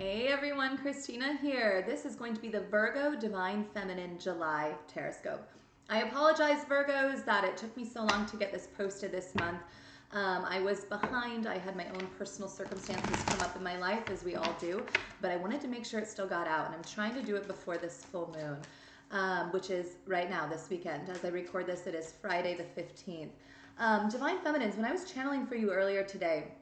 Hey everyone, Christina here. This is going to be the Virgo Divine Feminine July Tartoscope. I apologize, Virgos, that it took me so long to get this posted this month. I was behind. I had my own personal circumstances come up in my life, as we all do, but I wanted to make sure it still got out, and I'm trying to do it before this full moon, which is right now, this weekend. As I record this, it is Friday the 15th. Divine Feminines, when I was channeling for you earlier today,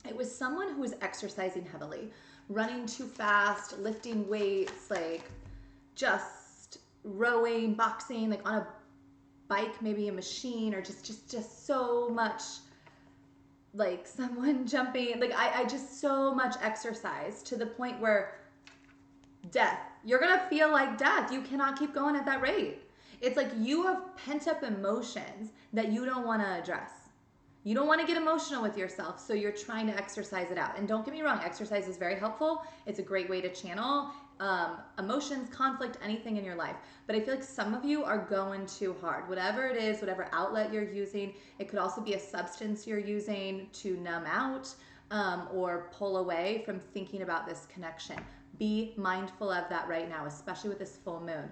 it was someone who was exercising heavily, running too fast, lifting weights, like just rowing, boxing, like on a bike, maybe a machine, or just so much, like someone jumping, like I just so much exercise to the point where death, you're gonna feel like death. You cannot keep going at that rate. It's like you have pent up emotions that you don't want to address. You don't want to get emotional with yourself, so you're trying to exercise it out. And don't get me wrong, exercise is very helpful. It's a great way to channel emotions, conflict, anything in your life. But I feel like some of you are going too hard. Whatever it is, whatever outlet you're using, it could also be a substance you're using to numb out or pull away from thinking about this connection. Be mindful of that right now, especially with this full moon.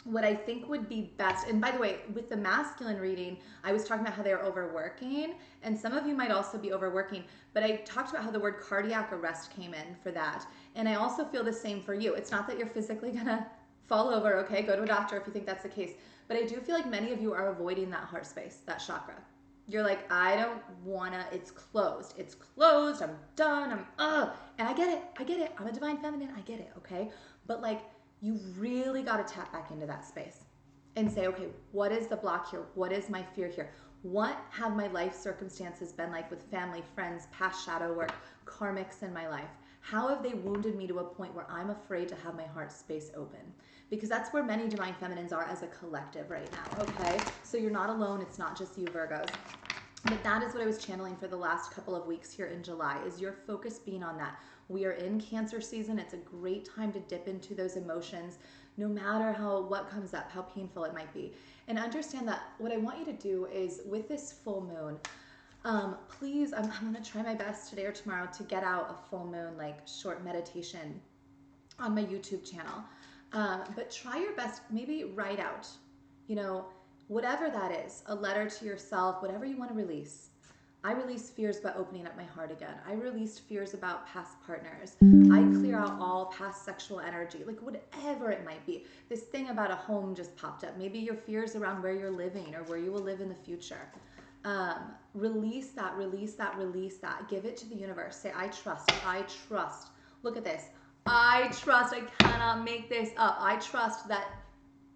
What I think would be best, and by the way, with the masculine reading, I was talking about how they're overworking, and some of you might also be overworking, but I talked about how the word cardiac arrest came in for that. And I also feel the same for you. It's not that you're physically gonna fall over, okay? Go to a doctor if you think that's the case. But I do feel like many of you are avoiding that heart space, that chakra. You're like, I don't wanna, it's closed. It's closed, I'm done, and I get it. I'm a divine feminine, I get it, okay? But like, you really got to tap back into that space and say, okay, what is the block here? What is my fear here? What have my life circumstances been like with family, friends, past shadow work, karmics in my life? How have they wounded me to a point where I'm afraid to have my heart space open? Because that's where many divine feminines are as a collective right now, okay? So you're not alone. It's not just you, Virgos. But that is what I was channeling for the last couple of weeks here in July, is your focus being on that. We are in Cancer season. It's a great time to dip into those emotions, no matter what comes up, how painful it might be. And understand that what I want you to do is, with this full moon, please, I'm going to try my best today or tomorrow to get out a full moon, like short meditation on my YouTube channel. But try your best, maybe write out, whatever that is, a letter to yourself, whatever you want to release. I release fears about opening up my heart again. I released fears about past partners. I clear out all past sexual energy, like whatever it might be. This thing about a home just popped up. Maybe your fears around where you're living or where you will live in the future. Release that, release that, release that. Give it to the universe. Say, I trust, I trust. Look at this. I trust, I cannot make this up. I trust that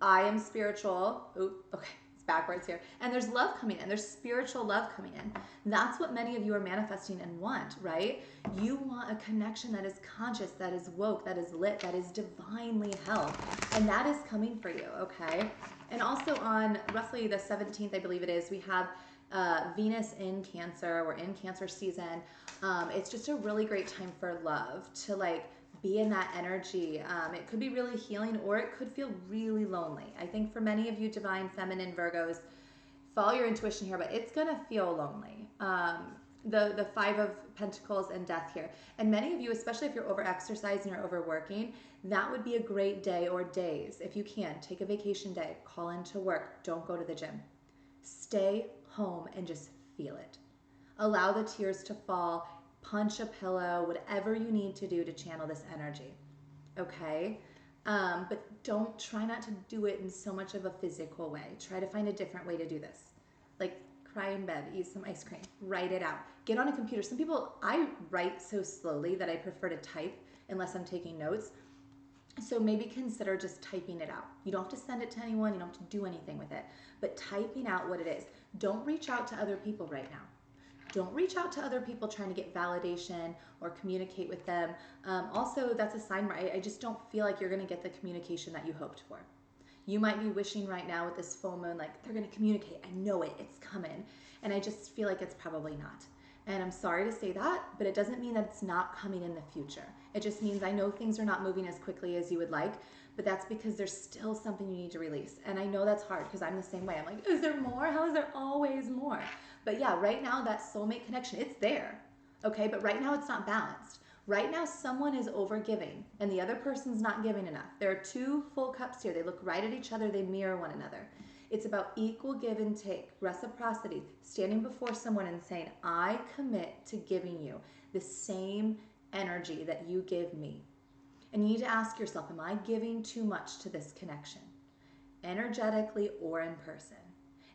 I am spiritual. Oop, okay. Backwards here, and there's love coming in. There's spiritual love coming in. That's what many of you are manifesting and want, right? You want a connection that is conscious, that is woke, that is lit, that is divinely held, and that is coming for you, okay? And also on roughly the 17th, I believe it is, we have Venus in Cancer. We're in Cancer season. It's just a really great time for love, to like be in that energy. It could be really healing, or it could feel really lonely. I think for many of you divine feminine Virgos, follow your intuition here, but it's gonna feel lonely. The Five of Pentacles and Death here. And many of you, especially if you're over exercising or overworking, that would be a great day or days. If you can, take a vacation day, call into work, don't go to the gym. Stay home and just feel it. Allow the tears to fall. Punch a pillow, whatever you need to do to channel this energy, okay? But try not to do it in so much of a physical way. Try to find a different way to do this. Like cry in bed, eat some ice cream, write it out. Get on a computer. Some people, I write so slowly that I prefer to type unless I'm taking notes. So maybe consider just typing it out. You don't have to send it to anyone. You don't have to do anything with it. But typing out what it is. Don't reach out to other people right now. Don't reach out to other people trying to get validation or communicate with them. Also, that's a sign where I just don't feel like you're going to get the communication that you hoped for. You might be wishing right now with this full moon, like, they're going to communicate. I know it. It's coming. And I just feel like it's probably not. And I'm sorry to say that, but it doesn't mean that it's not coming in the future. It just means I know things are not moving as quickly as you would like, but that's because there's still something you need to release. And I know that's hard because I'm the same way. I'm like, is there more? How is there always more? But yeah, right now that soulmate connection, it's there, okay? But right now it's not balanced. Right now, someone is overgiving and the other person's not giving enough. There are two full cups here. They look right at each other. They mirror one another. It's about equal give and take, reciprocity, standing before someone and saying, I commit to giving you the same energy that you give me. And you need to ask yourself, am I giving too much to this connection, energetically or in person?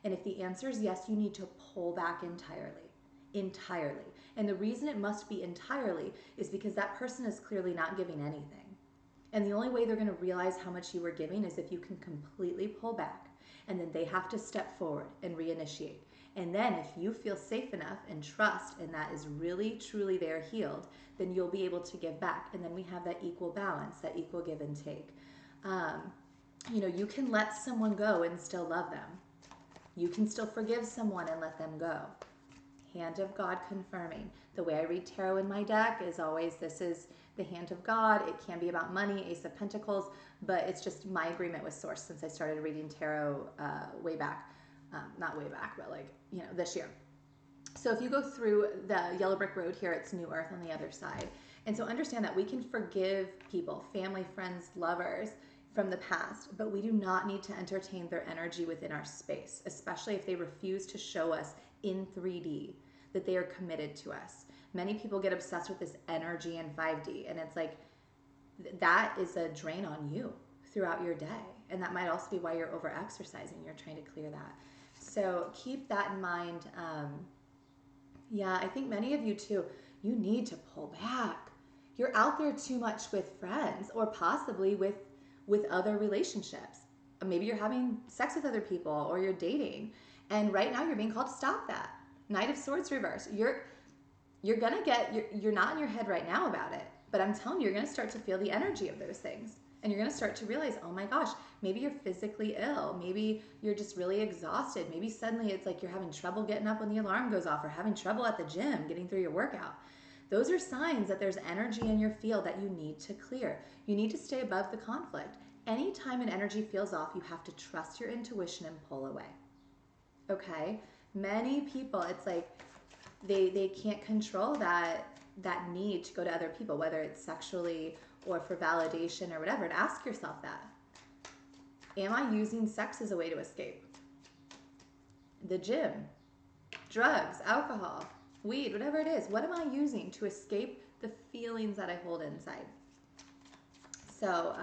And if the answer is yes, you need to pull back entirely. Entirely. And the reason it must be entirely is because that person is clearly not giving anything. And the only way they're going to realize how much you were giving is if you can completely pull back, and then they have to step forward and reinitiate. And then if you feel safe enough and trust, and that is really, truly they're healed, then you'll be able to give back. And then we have that equal balance, that equal give and take. You can let someone go and still love them. You can still forgive someone and let them go. Hand of God confirming. The way I read tarot in my deck is always, this is the hand of God. It can be about money, Ace of Pentacles, but it's just my agreement with Source since I started reading tarot way back. Not way back, but this year. So if you go through the yellow brick road here, it's New Earth on the other side. And so understand that we can forgive people, family, friends, lovers from the past, but we do not need to entertain their energy within our space, especially if they refuse to show us in 3D that they are committed to us. Many people get obsessed with this energy in 5D, and it's like, that is a drain on you throughout your day. And that might also be why you're over exercising. You're trying to clear that. So keep that in mind. I think many of you too, you need to pull back. You're out there too much with friends, or possibly with other relationships. Maybe you're having sex with other people, or you're dating. And right now you're being called to stop that. Knight of Swords reverse. You're not in your head right now about it, but I'm telling you, you're going to start to feel the energy of those things. And you're going to start to realize, oh my gosh, maybe you're physically ill. Maybe you're just really exhausted. Maybe suddenly it's like you're having trouble getting up when the alarm goes off, or having trouble at the gym getting through your workout. Those are signs that there's energy in your field that you need to clear. You need to stay above the conflict. Anytime an energy feels off, you have to trust your intuition and pull away. Okay? Many people, it's like they can't control that need to go to other people, whether it's sexually or for validation or whatever. And ask yourself that. Am I using sex as a way to escape? The gym, drugs, alcohol, weed, whatever it is. What am I using to escape the feelings that I hold inside? So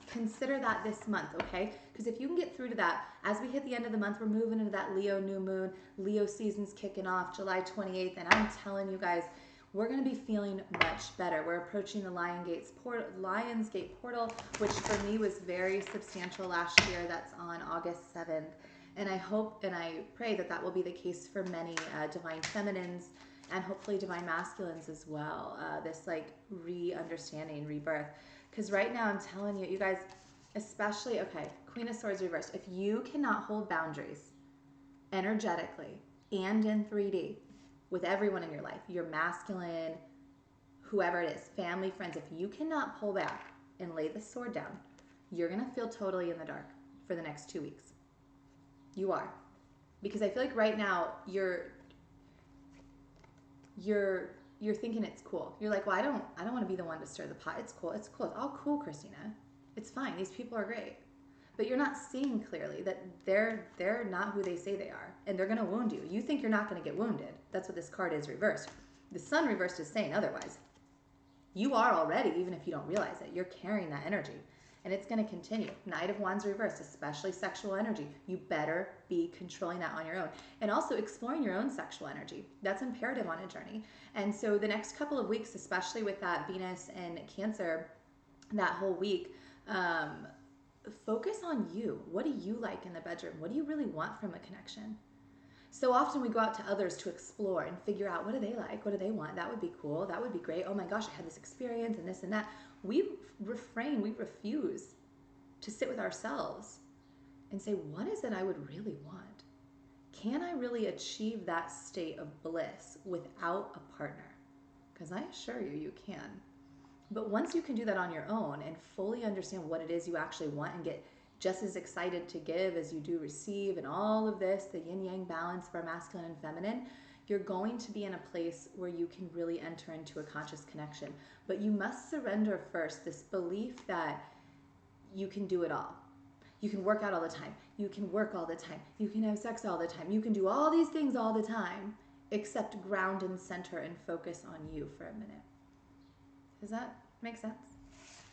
consider that this month, okay? Because if you can get through to that, as we hit the end of the month, we're moving into that Leo new moon. Leo season's kicking off July 28th, and I'm telling you guys, we're going to be feeling much better. We're approaching the Lionsgate portal, which for me was very substantial last year. That's on August 7th. And I hope and I pray that that will be the case for many divine feminines and hopefully divine masculines as well. This re-understanding, rebirth. Because right now I'm telling you, you guys, especially, okay, Queen of Swords reversed. If you cannot hold boundaries energetically and in 3D, with everyone in your life, your masculine, whoever it is, family, friends, if you cannot pull back and lay the sword down, you're going to feel totally in the dark for the next 2 weeks. You are. Because I feel like right now you're thinking it's cool. You're like, well, I don't want to be the one to stir the pot. It's cool. It's cool. It's all cool, Christina. It's fine. These people are great. But you're not seeing clearly that they're not who they say they are, and they're going to wound you. You think you're not going to get wounded. That's what this card is reversed. The Sun reversed is saying otherwise. You are already, even if you don't realize it. You're carrying that energy, and it's going to continue. Knight of Wands reversed, especially sexual energy. You better be controlling that on your own, and also exploring your own sexual energy. That's imperative on a journey. And so the next couple of weeks, especially with that Venus and Cancer, that whole week, focus on you. What do you like in the bedroom? What do you really want from a connection? So often we go out to others to explore and figure out, what do they like? What do they want? That would be cool. That would be great. Oh my gosh, I had this experience and this and that. We refuse to sit with ourselves and say, what is it I would really want? Can I really achieve that state of bliss without a partner? Because I assure you, you can. But once you can do that on your own and fully understand what it is you actually want and get just as excited to give as you do receive and all of this, the yin-yang balance of our masculine and feminine, you're going to be in a place where you can really enter into a conscious connection. But you must surrender first this belief that you can do it all. You can work out all the time. You can work all the time. You can have sex all the time. You can do all these things all the time, except ground and center and focus on you for a minute. Does that make sense?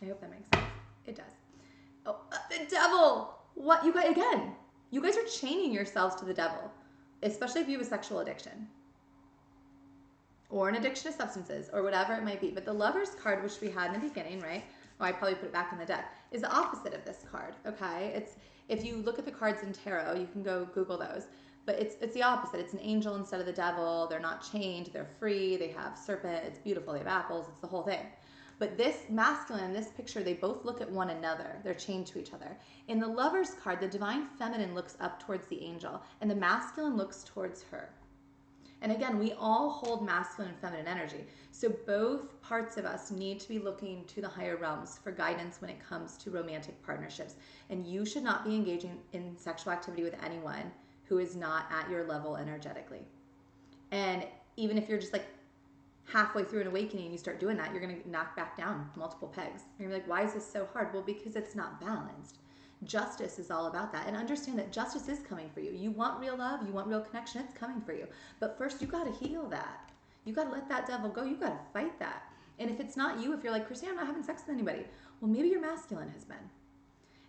I hope that makes sense. It does. Oh, the devil! What? You guys, again, you guys are chaining yourselves to the devil, especially if you have a sexual addiction or an addiction to substances or whatever it might be. But the Lover's card, which we had in the beginning, right? Oh, I probably put it back in the deck, is the opposite of this card, okay? It's, if you look at the cards in tarot, you can go Google those, but it's the opposite. It's an angel instead of the devil. They're not chained, they're free, they have serpent, it's beautiful, they have apples, it's the whole thing. But this masculine in this picture, they both look at one another. They're chained to each other. In the Lover's card, the divine feminine looks up towards the angel, and the masculine looks towards her. And again, we all hold masculine and feminine energy. So both parts of us need to be looking to the higher realms for guidance when it comes to romantic partnerships. And you should not be engaging in sexual activity with anyone who is not at your level energetically. And even if you're just like halfway through an awakening and you start doing that, you're going to knock back down multiple pegs. You're going to be like, why is this so hard? Well, because it's not balanced. Justice is all about that. And understand that justice is coming for you. You want real love, you want real connection, it's coming for you. But first, you got to heal that. You got to let that devil go. You got to fight that. And if it's not you, if you're like, Christine, I'm not having sex with anybody, well, maybe your masculine has been.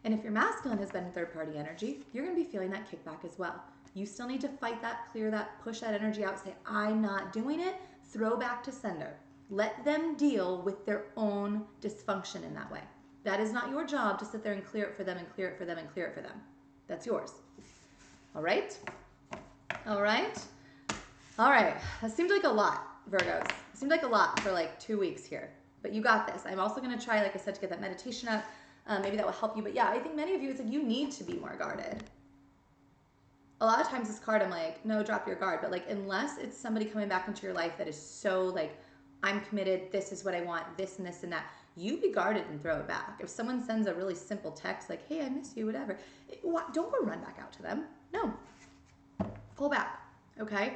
And if your masculine has been in third-party energy, you're going to be feeling that kickback as well. You still need to fight that, clear that, push that energy out, say, I'm not doing it, throw back to sender. Let them deal with their own dysfunction in that way. That is not your job to sit there and clear it for them and clear it for them and clear it for them. That's yours. All right? All right? All right. That seemed like a lot, Virgos. It seemed like a lot for like 2 weeks here. But you got this. I'm also going to try, like I said, to get that meditation up. Maybe that will help you. But yeah, I think many of you, it's like you need to be more guarded. A lot of times this card, I'm like, no, drop your guard. But like, unless it's somebody coming back into your life that is so like, I'm committed, this is what I want, this and this and that, you be guarded and throw it back. If someone sends a really simple text like, hey, I miss you, whatever, don't go run back out to them. No. Pull back, okay?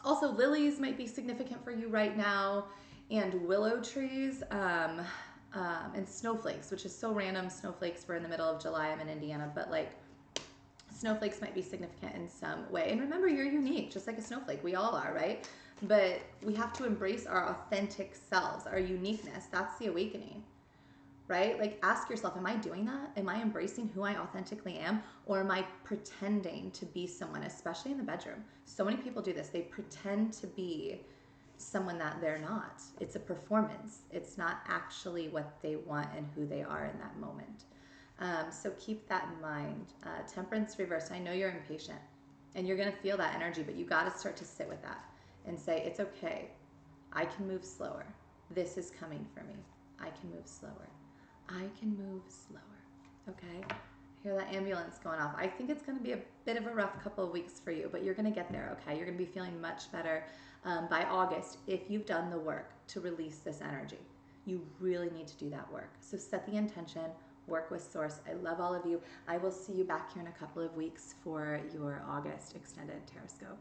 Also, lilies might be significant for you right now, and willow trees, and snowflakes, which is so random. Snowflakes, we're in the middle of July, I'm in Indiana, but like, snowflakes might be significant in some way. And remember, you're unique, just like a snowflake. We all are, right? But we have to embrace our authentic selves, our uniqueness. That's the awakening, right? Like, ask yourself, am I doing that? Am I embracing who I authentically am? Or am I pretending to be someone, especially in the bedroom? So many people do this. They pretend to be someone that they're not. It's a performance. It's not actually what they want and who they are in that moment. So keep that in mind. Temperance Reverse. I know you're impatient and you're going to feel that energy, but you got to start to sit with that and say, it's okay. I can move slower. This is coming for me. I can move slower. I can move slower. Okay? I hear that ambulance going off. I think it's going to be a bit of a rough couple of weeks for you, but you're going to get there, okay? You're going to be feeling much better by August if you've done the work to release this energy. You really need to do that work. So set the intention. Work with Source. I love all of you. I will see you back here in a couple of weeks for your August extended Tartoscope.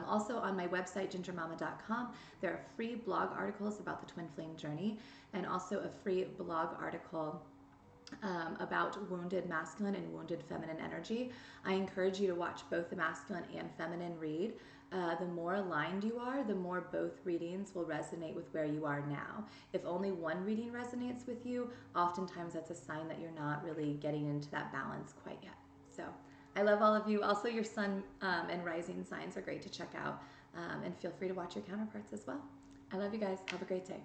Also on my website, gingermama.com, there are free blog articles about the twin flame journey and also a free blog article about wounded masculine and wounded feminine energy. I encourage you to watch both the masculine and feminine read. The more aligned you are, the more both readings will resonate with where you are now. If only one reading resonates with you, oftentimes that's a sign that you're not really getting into that balance quite yet. So I love all of you. Also, your sun and rising signs are great to check out. And feel free to watch your counterparts as well. I love you guys. Have a great day.